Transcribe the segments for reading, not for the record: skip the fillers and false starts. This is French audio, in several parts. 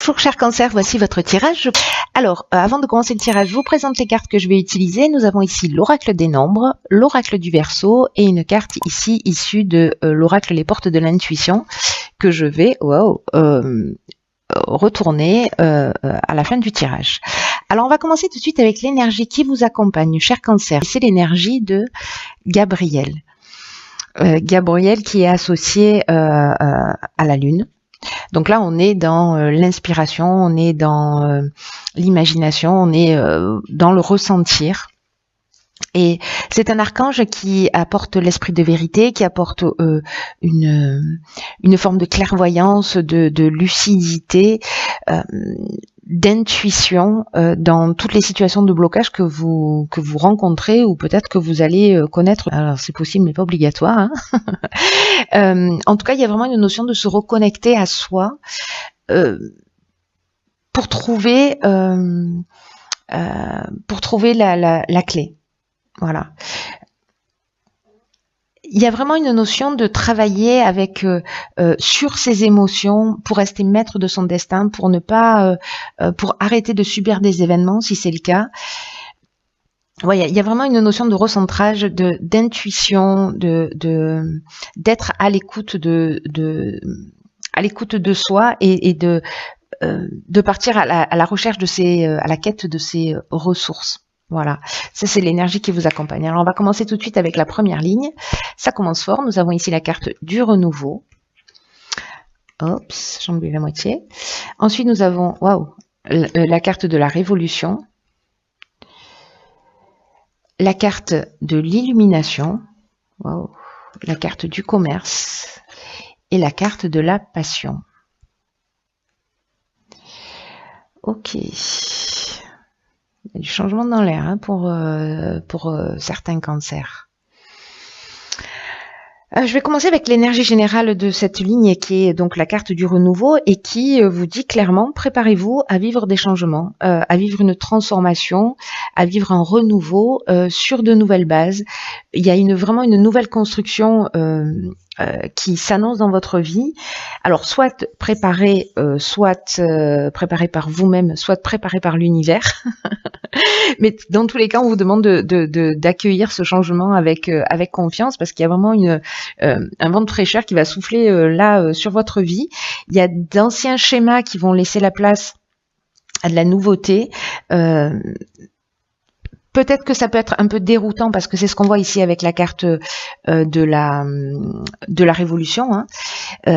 Bonjour chers cancers, voici votre tirage. Alors, avant de commencer le tirage, je vous présente les cartes que je vais utiliser. Nous avons ici l'oracle des nombres, l'oracle du Verseau et une carte ici issue de l'oracle les portes de l'intuition que je vais retourner à la fin du tirage. Alors, on va commencer tout de suite avec l'énergie qui vous accompagne, chers cancers. C'est l'énergie de Gabriel. Gabriel qui est associé à la Lune. Donc là, on est dans l'inspiration, on est dans l'imagination, on est dans le ressentir. Et c'est un archange qui apporte l'esprit de vérité, qui apporte une forme de clairvoyance, de lucidité, d'intuition dans toutes les situations de blocage que vous rencontrez ou peut-être que vous allez connaître. Alors c'est possible mais pas obligatoire. Hein. En tout cas, il y a vraiment une notion de se reconnecter à soi pour trouver la clé. Voilà. Il y a vraiment une notion de travailler avec sur ses émotions pour rester maître de son destin, pour ne pas pour arrêter de subir des événements si c'est le cas. Ouais, il y a vraiment une notion de recentrage, d'intuition, d'être à l'écoute à l'écoute de soi et de partir à la recherche à la quête de ses ressources. Voilà, ça c'est l'énergie qui vous accompagne. Alors on va commencer tout de suite avec la première ligne. Ça commence fort. Nous avons ici la carte du renouveau. Oups, j'en oublie la moitié. Ensuite nous avons la carte de la révolution, la carte de l'illumination, la carte du commerce et la carte de la passion. Ok. Il y a du changement dans l'air hein, pour certains cancers. Je vais commencer avec l'énergie générale de cette ligne qui est donc la carte du renouveau et qui vous dit clairement préparez-vous à vivre des changements, à vivre une transformation, à vivre un renouveau sur de nouvelles bases. Il y a vraiment une nouvelle construction qui s'annonce dans votre vie. Alors soit préparée par vous-même, soit préparée par l'univers. Mais dans tous les cas, on vous demande d'accueillir ce changement avec confiance parce qu'il y a vraiment un vent de fraîcheur qui va souffler sur votre vie. Il y a d'anciens schémas qui vont laisser la place à de la nouveauté. Peut-être que ça peut être un peu déroutant parce que c'est ce qu'on voit ici avec la carte de la révolution. Hein.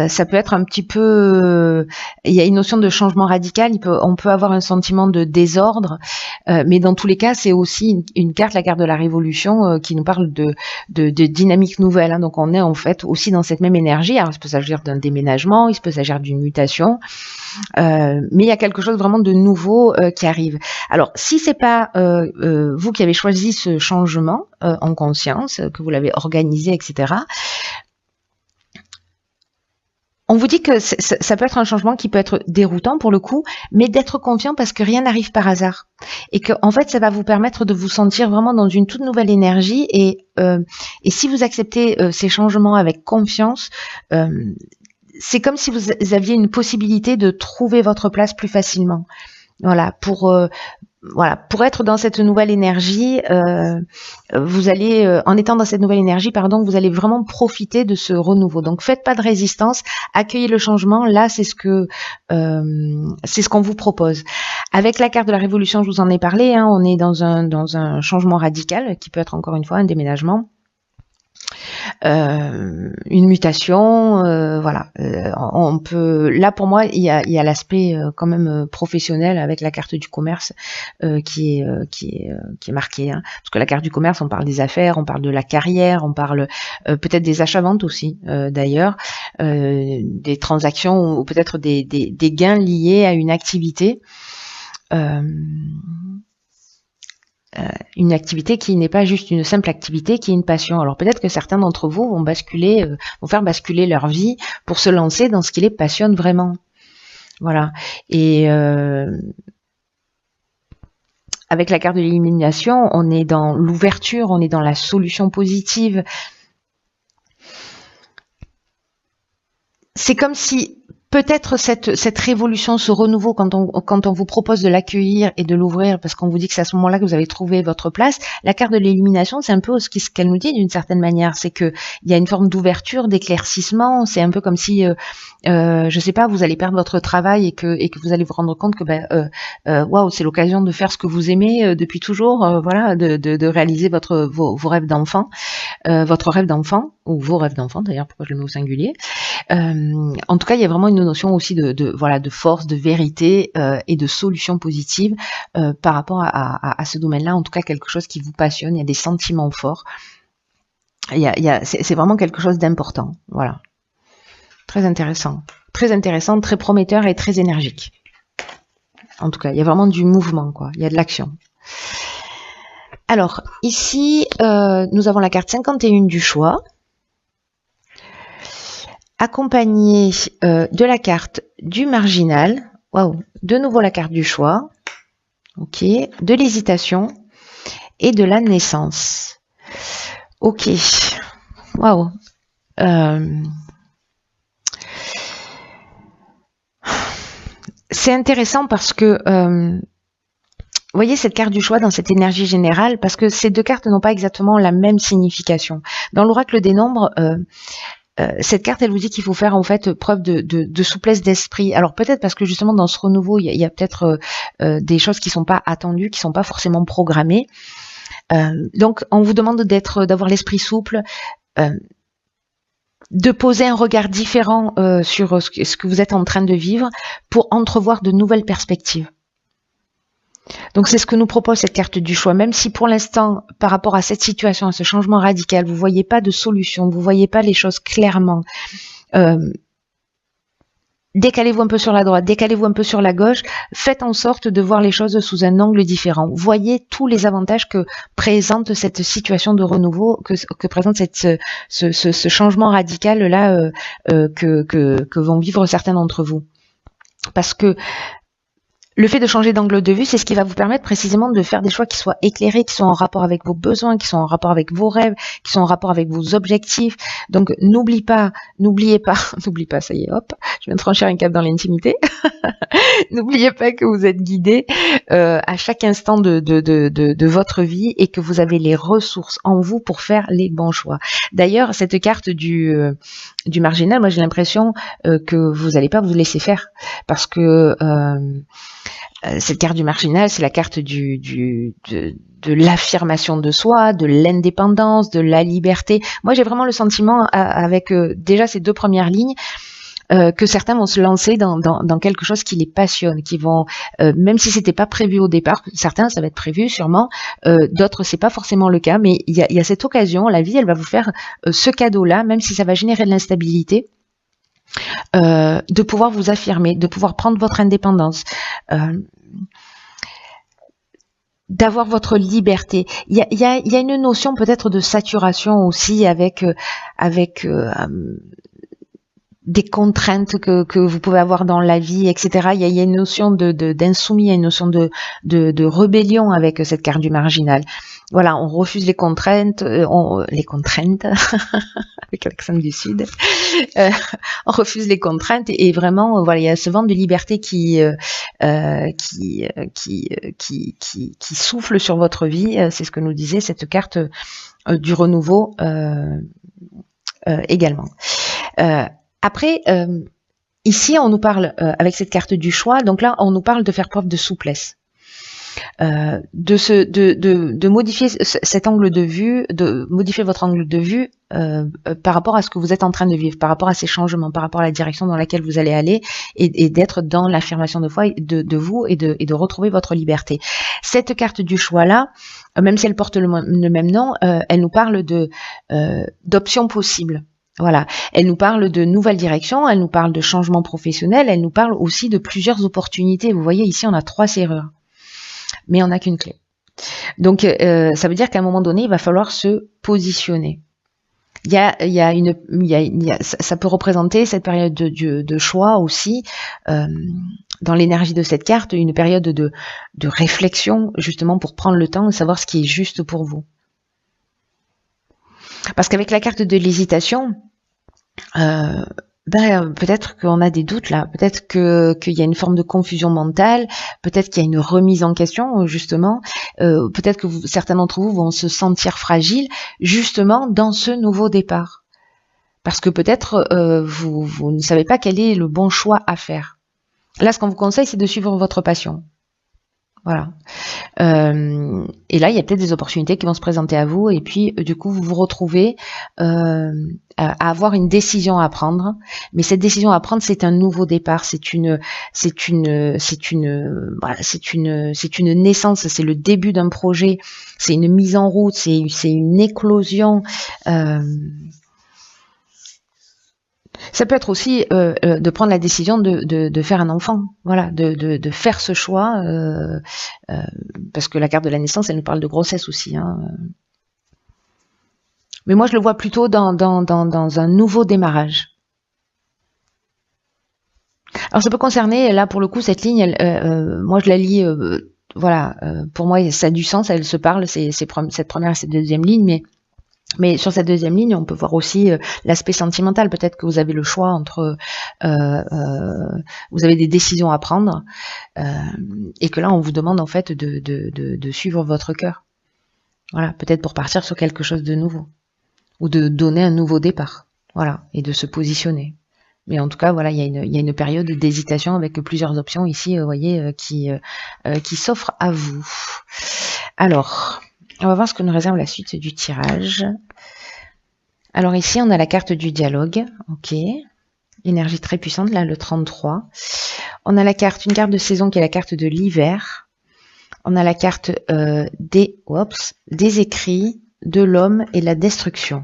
Ça peut être un petit peu... il y a une notion de changement radical. On peut avoir un sentiment de désordre. Mais dans tous les cas, c'est aussi une carte, la carte de la révolution, qui nous parle de dynamique nouvelle. Hein. Donc on est en fait aussi dans cette même énergie. Alors il peut s'agir d'un déménagement, il peut s'agir d'une mutation. Mais il y a quelque chose vraiment de nouveau qui arrive. Alors, si c'est pas vous qui avez choisi ce changement en conscience, que vous l'avez organisé, etc., on vous dit que ça peut être un changement qui peut être déroutant pour le coup, mais d'être confiant parce que rien n'arrive par hasard. Et que en fait, ça va vous permettre de vous sentir vraiment dans une toute nouvelle énergie. Et si vous acceptez ces changements avec confiance, c'est comme si vous aviez une possibilité de trouver votre place plus facilement. Voilà, pour être dans cette nouvelle énergie, vous allez, en étant dans cette nouvelle énergie, vous allez vraiment profiter de ce renouveau. Donc, faites pas de résistance, accueillez le changement. Là, c'est ce qu'on vous propose. Avec la carte de la révolution, je vous en ai parlé. Hein, on est dans un changement radical qui peut être encore une fois un déménagement. Une mutation, on peut. Là pour moi, il y a l'aspect quand même professionnel avec la carte du commerce qui est marquée. Hein. Parce que la carte du commerce, on parle des affaires, on parle de la carrière, on parle peut-être des achats-ventes aussi, d'ailleurs, des transactions ou peut-être des gains liés à une activité. Une activité qui n'est pas juste une simple activité, qui est une passion. Alors peut-être que certains d'entre vous vont faire basculer leur vie pour se lancer dans ce qui les passionne vraiment. Voilà. Et avec la carte de l'élimination, on est dans l'ouverture, on est dans la solution positive. C'est comme si peut-être cette révolution, ce renouveau, quand on vous propose de l'accueillir et de l'ouvrir, parce qu'on vous dit que c'est à ce moment-là que vous avez trouvé votre place, la carte de l'illumination, c'est un peu ce qu'elle nous dit d'une certaine manière, c'est que il y a une forme d'ouverture, d'éclaircissement, c'est un peu comme si, je sais pas, vous allez perdre votre travail et que vous allez vous rendre compte que waouh, c'est l'occasion de faire ce que vous aimez depuis toujours, voilà, de réaliser vos rêves d'enfant, votre rêve d'enfant, ou vos rêves d'enfant d'ailleurs, pourquoi je le mets au singulier. En tout cas, il y a vraiment une notion aussi de force, de vérité et de solution positive par rapport à ce domaine-là. En tout cas, quelque chose qui vous passionne. Il y a des sentiments forts. C'est vraiment quelque chose d'important. Voilà, très intéressant, très prometteur et très énergique. En tout cas, il y a vraiment du mouvement, quoi. Il y a de l'action. Alors ici, nous avons la carte 51 du choix, accompagné de la carte du marginal, waouh, de nouveau la carte du choix, ok, de l'hésitation et de la naissance. Ok, waouh. C'est intéressant parce que vous voyez cette carte du choix dans cette énergie générale, parce que ces deux cartes n'ont pas exactement la même signification. Dans l'oracle des nombres, cette carte, elle vous dit qu'il faut faire en fait preuve de souplesse d'esprit. Alors peut-être parce que justement dans ce renouveau, il y a peut-être des choses qui sont pas attendues, qui sont pas forcément programmées. Donc on vous demande d'avoir l'esprit souple, de poser un regard différent sur ce que vous êtes en train de vivre pour entrevoir de nouvelles perspectives. Donc c'est ce que nous propose cette carte du choix, même si pour l'instant, par rapport à cette situation, à ce changement radical, vous voyez pas de solution, vous voyez pas les choses clairement. Décalez-vous un peu sur la droite, décalez-vous un peu sur la gauche, faites en sorte de voir les choses sous un angle différent. Voyez tous les avantages que présente cette situation de renouveau, que présente ce changement radical là que vont vivre certains d'entre vous. Parce que le fait de changer d'angle de vue, c'est ce qui va vous permettre précisément de faire des choix qui soient éclairés, qui sont en rapport avec vos besoins, qui sont en rapport avec vos rêves, qui sont en rapport avec vos objectifs. Donc n'oubliez pas, ça y est, hop, je viens de franchir un cap dans l'intimité. N'oubliez pas que vous êtes guidé à chaque instant de votre vie et que vous avez les ressources en vous pour faire les bons choix. D'ailleurs, cette carte du marginal, moi j'ai l'impression que vous n'allez pas vous laisser faire, parce que cette carte du marginal, c'est la carte de l'affirmation de soi, de l'indépendance, de la liberté. Moi, j'ai vraiment le sentiment, avec déjà ces deux premières lignes, que certains vont se lancer dans quelque chose qui les passionne, qui vont, même si c'était pas prévu au départ, certains ça va être prévu sûrement, d'autres c'est pas forcément le cas, mais il y a cette occasion, la vie elle va vous faire ce cadeau-là, même si ça va générer de l'instabilité. De pouvoir vous affirmer, de pouvoir prendre votre indépendance, d'avoir votre liberté. Il y a une notion peut-être de saturation aussi avec des contraintes que vous pouvez avoir dans la vie, etc. Il y a une notion d'insoumis, il y a une notion de rébellion avec cette carte du marginal. Voilà, on refuse les contraintes, avec l'accent du Sud, on refuse les contraintes et vraiment, voilà, il y a ce vent de liberté qui souffle sur votre vie. C'est ce que nous disait cette carte du renouveau également. Après, ici, on nous parle, avec cette carte du choix, donc là, on nous parle de faire preuve de souplesse. De modifier cet angle de vue, de modifier votre angle de vue par rapport à ce que vous êtes en train de vivre, par rapport à ces changements, par rapport à la direction dans laquelle vous allez aller, et d'être dans l'affirmation de foi de vous et de retrouver votre liberté. Cette carte du choix-là, même si elle porte le même nom, elle nous parle d'options possibles. Voilà, elle nous parle de nouvelles directions, elle nous parle de changements professionnels, elle nous parle aussi de plusieurs opportunités. Vous voyez ici, on a 3 serrures, mais on n'a qu'une clé. Donc, ça veut dire qu'à un moment donné, il va falloir se positionner. Ça peut représenter cette période de choix aussi, dans l'énergie de cette carte, une période de réflexion, justement pour prendre le temps de savoir ce qui est juste pour vous. Parce qu'avec la carte de l'hésitation, Ben, peut-être qu'on a des doutes là, peut-être qu'il y a une forme de confusion mentale, peut-être qu'il y a une remise en question justement, peut-être que certains d'entre vous vont se sentir fragiles justement dans ce nouveau départ, parce que peut-être vous ne savez pas quel est le bon choix à faire. Là, ce qu'on vous conseille, c'est de suivre votre passion. Voilà. Et là, il y a peut-être des opportunités qui vont se présenter à vous, et puis du coup, vous vous retrouvez à avoir une décision à prendre. Mais cette décision à prendre, c'est un nouveau départ, c'est une naissance, c'est le début d'un projet, c'est une mise en route, c'est une éclosion. Ça peut être aussi de prendre la décision de faire un enfant, voilà, de faire ce choix, parce que la carte de la naissance, elle nous parle de grossesse aussi. Hein. Mais moi, je le vois plutôt dans un nouveau démarrage. Alors, ça peut concerner, là, pour le coup, cette ligne, moi, je la lis, voilà, pour moi, ça a du sens, elle se parle, cette première et cette deuxième ligne, mais sur cette deuxième ligne, on peut voir aussi l'aspect sentimental. Peut-être que vous avez le choix entre, vous avez des décisions à prendre, et que là, on vous demande en fait de suivre votre cœur. Voilà, peut-être pour partir sur quelque chose de nouveau, ou de donner un nouveau départ. Voilà, et de se positionner. Mais en tout cas, voilà, il y a une période d'hésitation avec plusieurs options ici, vous voyez, qui s'offrent à vous. Alors. On va voir ce que nous réserve la suite du tirage. Alors ici, on a la carte du dialogue. Ok. Énergie très puissante, là, le 33. On a une carte de saison qui est la carte de l'hiver. On a la carte des écrits, de l'homme et la destruction.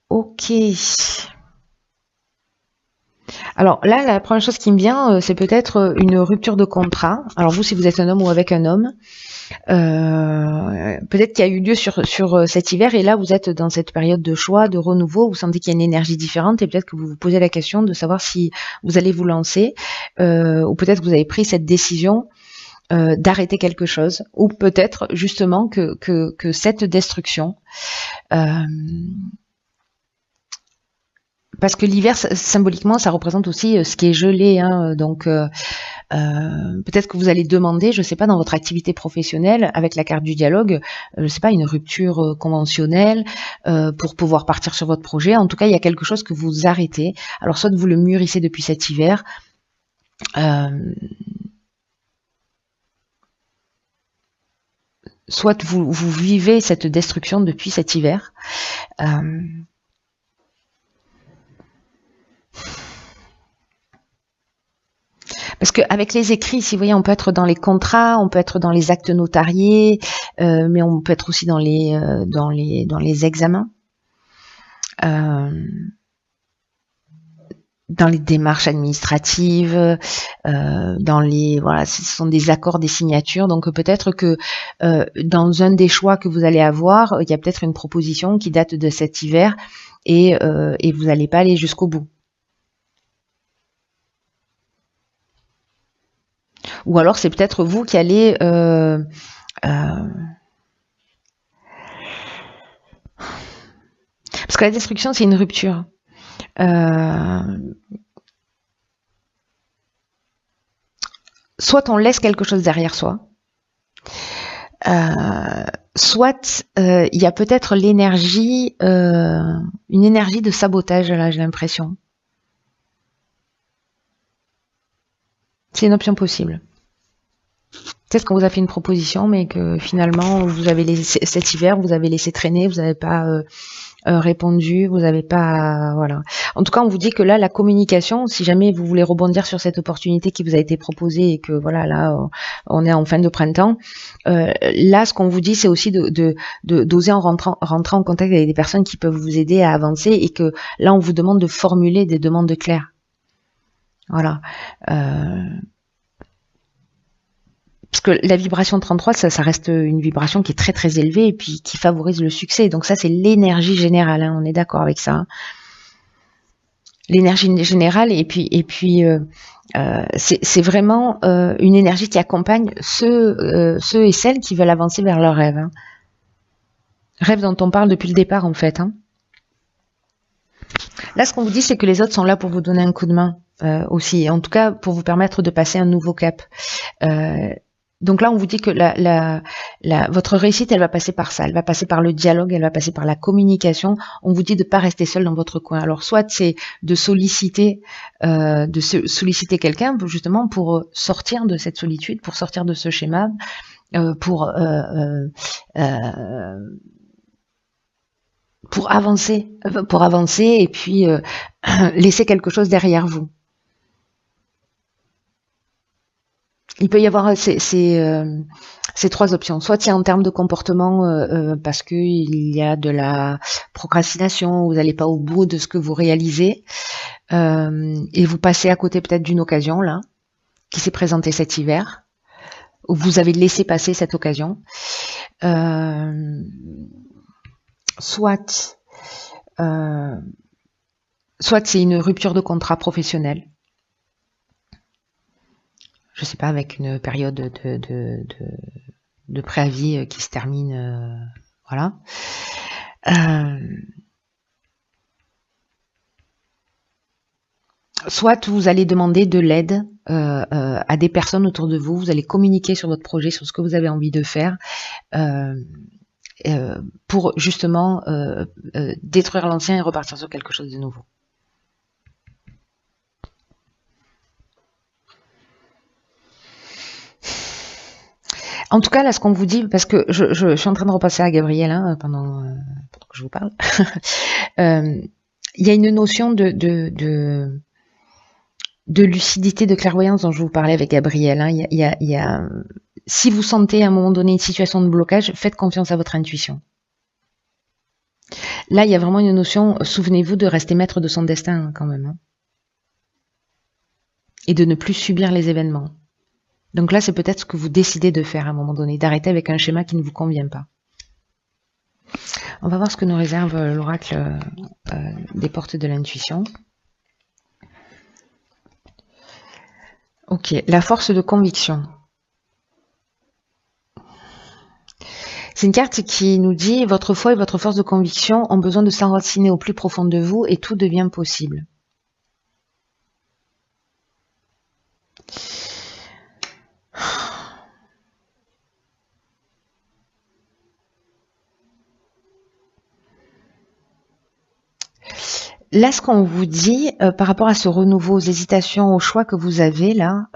Ok. Alors là, la première chose qui me vient, c'est peut-être une rupture de contrat. Alors vous, si vous êtes un homme ou avec un homme, peut-être qu'il y a eu lieu sur cet hiver, et là vous êtes dans cette période de choix, de renouveau, vous sentez qu'il y a une énergie différente, et peut-être que vous vous posez la question de savoir si vous allez vous lancer, ou peut-être que vous avez pris cette décision d'arrêter quelque chose, ou peut-être justement que cette destruction, parce que l'hiver, symboliquement, ça représente aussi ce qui est gelé, hein, donc peut-être que vous allez demander, je ne sais pas, dans votre activité professionnelle, avec la carte du dialogue, je ne sais pas, une rupture conventionnelle pour pouvoir partir sur votre projet. En tout cas, il y a quelque chose que vous arrêtez. Alors, soit vous le mûrissez depuis cet hiver, soit vous vivez cette destruction depuis cet hiver. Parce qu'avec les écrits, si vous voyez, on peut être dans les contrats, on peut être dans les actes notariés, mais on peut être aussi dans les examens, dans les démarches administratives, voilà, ce sont des accords, des signatures. Donc peut-être que dans un des choix que vous allez avoir, il y a peut-être une proposition qui date de cet hiver, et vous n'allez pas aller jusqu'au bout. Ou alors c'est peut-être vous qui allez parce que la destruction, c'est une rupture. Soit on laisse quelque chose derrière soi, soit il y a peut-être l'énergie, une énergie de sabotage, là, j'ai l'impression. C'est une option possible. Peut-être qu'on vous a fait une proposition, mais que finalement, vous avez laissé, cet hiver, vous avez laissé traîner, vous n'avez pas répondu, vous n'avez pas... Voilà. En tout cas, on vous dit que là, la communication, si jamais vous voulez rebondir sur cette opportunité qui vous a été proposée, et que voilà, là, on est en fin de printemps, là, ce qu'on vous dit, c'est aussi d'oser rentrer en contact avec des personnes qui peuvent vous aider à avancer, et que là, on vous demande de formuler des demandes claires. Voilà. Parce que la vibration 33, ça reste une vibration qui est très très élevée, et puis qui favorise le succès. Donc ça, c'est l'énergie générale, hein, on est d'accord avec ça. Hein. L'énergie générale, et puis c'est vraiment une énergie qui accompagne ceux et celles qui veulent avancer vers leurs rêves. Hein. Rêves dont on parle depuis le départ, en fait. Hein. Là, ce qu'on vous dit, c'est que les autres sont là pour vous donner un coup de main aussi, et en tout cas pour vous permettre de passer un nouveau cap. Donc là, on vous dit que votre réussite, elle va passer par ça, elle va passer par le dialogue, elle va passer par la communication. On vous dit de pas rester seul dans votre coin. Alors soit c'est de solliciter quelqu'un justement pour sortir de cette solitude, pour sortir de ce schéma, pour avancer et puis laisser quelque chose derrière vous. Il peut y avoir ces trois options. Soit c'est en termes de comportement parce que il y a de la procrastination, vous n'allez pas au bout de ce que vous réalisez et vous passez à côté peut-être d'une occasion là qui s'est présentée cet hiver, où vous avez laissé passer cette occasion. Soit c'est une rupture de contrat professionnel. Je sais pas, avec une période de préavis qui se termine, voilà. Soit vous allez demander de l'aide à des personnes autour de vous, vous allez communiquer sur votre projet, sur ce que vous avez envie de faire, pour justement détruire l'ancien et repartir sur quelque chose de nouveau. En tout cas, là, ce qu'on vous dit, parce que je suis en train de repasser à Gabriel pendant que je vous parle, il y a une notion de lucidité, de clairvoyance dont je vous parlais avec Gabriel. Si vous sentez à un moment donné une situation de blocage, faites confiance à votre intuition. Là, il y a vraiment une notion, souvenez-vous de rester maître de son destin quand même. Et de ne plus subir les événements. Donc là, c'est peut-être ce que vous décidez de faire à un moment donné, d'arrêter avec un schéma qui ne vous convient pas. On va voir ce que nous réserve l'oracle des portes de l'intuition. Ok, la force de conviction. C'est une carte qui nous dit « Votre foi et votre force de conviction ont besoin de s'enraciner au plus profond de vous et tout devient possible. » Là, ce qu'on vous dit par rapport à ce renouveau, aux hésitations, aux choix que vous avez là,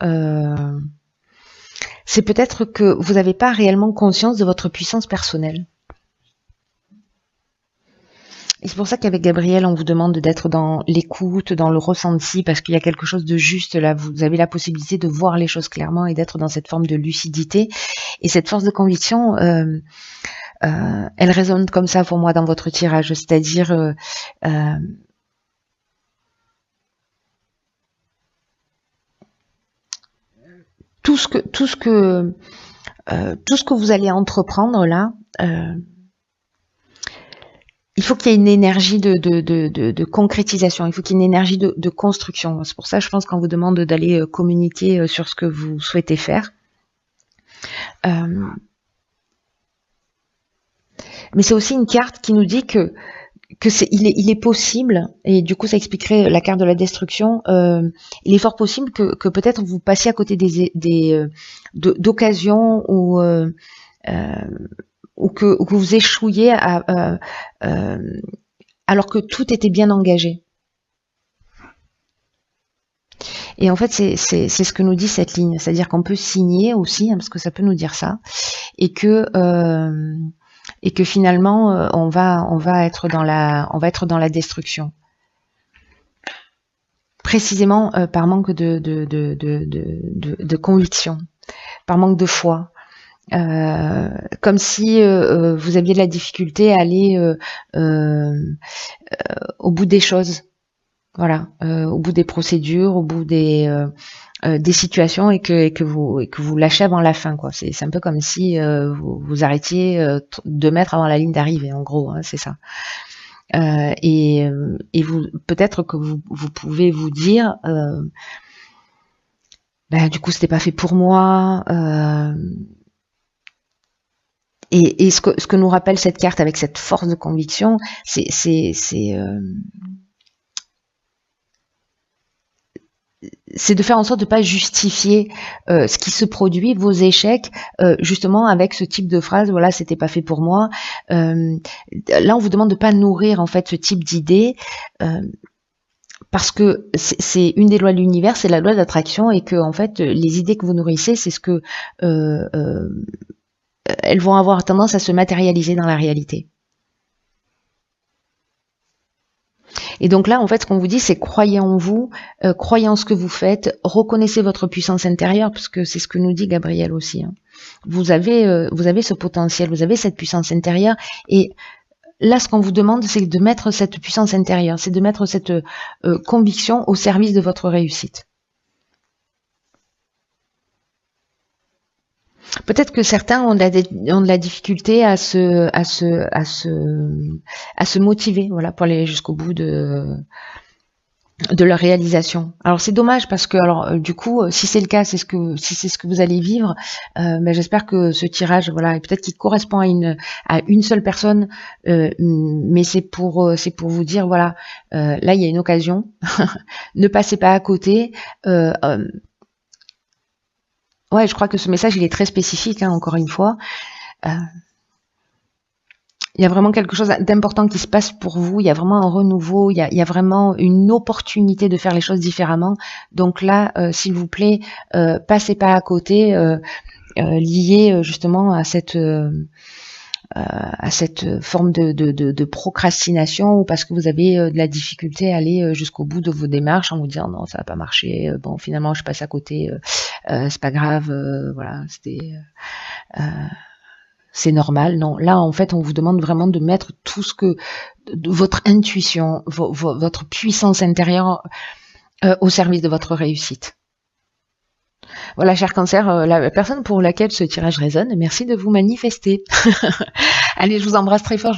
c'est peut-être que vous n'avez pas réellement conscience de votre puissance personnelle. Et c'est pour ça qu'avec Gabriel, on vous demande d'être dans l'écoute, dans le ressenti, parce qu'il y a quelque chose de juste là. Vous avez la possibilité de voir les choses clairement et d'être dans cette forme de lucidité. Et cette force de conviction, elle résonne comme ça pour moi dans votre tirage, c'est-à-dire tout ce que vous allez entreprendre là, il faut qu'il y ait une énergie de concrétisation, il faut qu'il y ait une énergie de construction. C'est pour ça, je pense qu'on vous demande d'aller communiquer sur ce que vous souhaitez faire. Mais c'est aussi une carte qui nous dit que il est possible, et du coup ça expliquerait la carte de la destruction, il est fort possible que peut-être vous passiez à côté d'occasions ou que vous échouiez alors que tout était bien engagé. Et en fait, c'est ce que nous dit cette ligne, c'est-à-dire qu'on peut signer aussi, parce que ça peut nous dire ça, et que finalement on va être dans la destruction, précisément par manque de conviction, par manque de foi, comme si vous aviez de la difficulté à aller au bout des choses, voilà, au bout des procédures, au bout des situations, et que vous lâchez avant la fin, quoi. C'est un peu comme si vous arrêtiez 2 mètres avant la ligne d'arrivée, en gros, c'est ça. Et vous, peut-être que vous pouvez vous dire, du coup, c'était pas fait pour moi. Et ce que nous rappelle cette carte avec cette force de conviction, c'est c'est de faire en sorte de pas justifier ce qui se produit, vos échecs, justement avec ce type de phrase, voilà, c'était pas fait pour moi. Là, on vous demande de pas nourrir en fait ce type d'idées. Parce que c'est une des lois de l'univers, c'est la loi d'attraction, et que en fait les idées que vous nourrissez, c'est ce que elles vont avoir tendance à se matérialiser dans la réalité. Et donc là, en fait, ce qu'on vous dit, c'est croyez en vous, croyez en ce que vous faites, reconnaissez votre puissance intérieure, parce que c'est ce que nous dit Gabriel aussi, hein. Vous avez ce potentiel, vous avez cette puissance intérieure, et là, ce qu'on vous demande, c'est de mettre cette puissance intérieure, c'est de mettre cette conviction au service de votre réussite. Peut-être que certains ont de la difficulté à se motiver, voilà, pour aller jusqu'au bout de leur réalisation. Alors c'est dommage parce que, alors du coup, si c'est le cas, si c'est ce que vous allez vivre, ben, j'espère que ce tirage, voilà, peut-être qu'il correspond à une seule personne, mais c'est pour vous dire, voilà, là il y a une occasion, ne passez pas à côté. Ouais, je crois que ce message il est très spécifique, hein, encore une fois. Euh, Il y a vraiment quelque chose d'important qui se passe pour vous. Il y a vraiment un renouveau. Il y a vraiment une opportunité de faire les choses différemment. Donc là, s'il vous plaît, passez pas à côté, lié justement à cette forme de procrastination, ou parce que vous avez de la difficulté à aller jusqu'au bout de vos démarches en vous disant non, ça va pas marcher. Bon, finalement, je passe à côté. C'est pas grave. Voilà, c'est normal. Non, là en fait on vous demande vraiment de mettre tout ce que votre intuition, votre puissance intérieure au service de votre réussite. Voilà, cher Cancer, la personne pour laquelle ce tirage résonne, merci de vous manifester. Allez, je vous embrasse très fort.